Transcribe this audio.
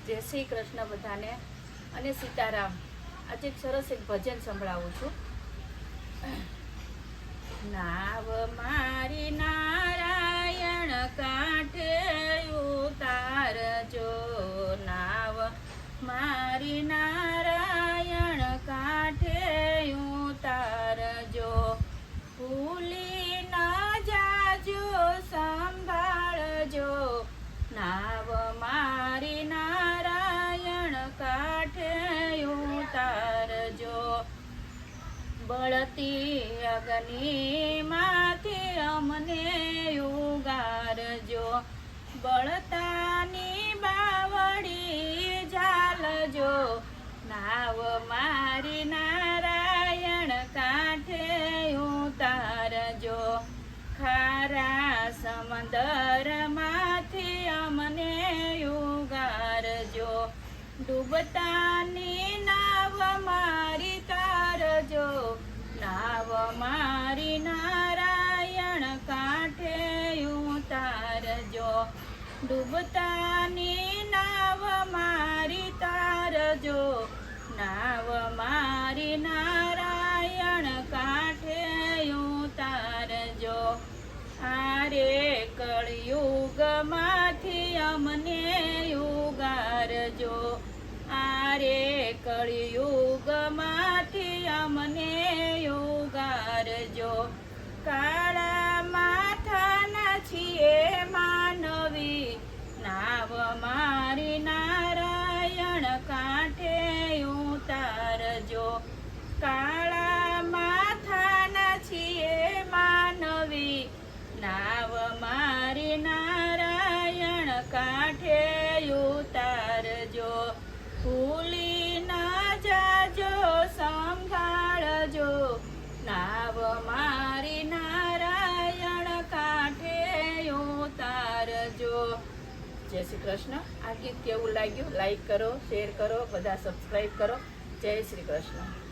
जय श्री कृष्ण बधाने अने सीताराम। आज एक सरस एक भजन संभळावुं छुं। नाव मारी नारायण कांठे उतारजो, नाव मारी नारायण कांठे उतारजो, भूली ना जाजो संभाळजो, नाव मारी नारायण कांठे उतारजो, बळती अग्नि माथे अमने उगारजो, बळतानी बावडी झालजो, नाव मारी नारायण कांठे उतारजो, खारा समंदर माथे अमने उगारजो, डूबतानी नाव मारी तारजो, नाव मारी नारायण कांठे उतारजो, डूबतानी नाव मारी तारजो, नाव मारी नारायण कांठे उतारजो, आरे कळयुग माथी अमने उगारजो, आरे कळयुग माथी अमने उगारजो, काळा माथाना छीए मानवी, नाव मारी नारायण कांठे उतारजो, काळा माथाना छीए मानवी, नाव मारी नारायण कांठे उतारजो, भूली ना जाजो संभाळजो, नाव मारी नारायण कांठे उतारजो। जय श्री कृष्ण। आ गीत केवुं लाग्युं? लाइक करो, शेर करो, बधा सब्सक्राइब करो। जय श्री कृष्ण।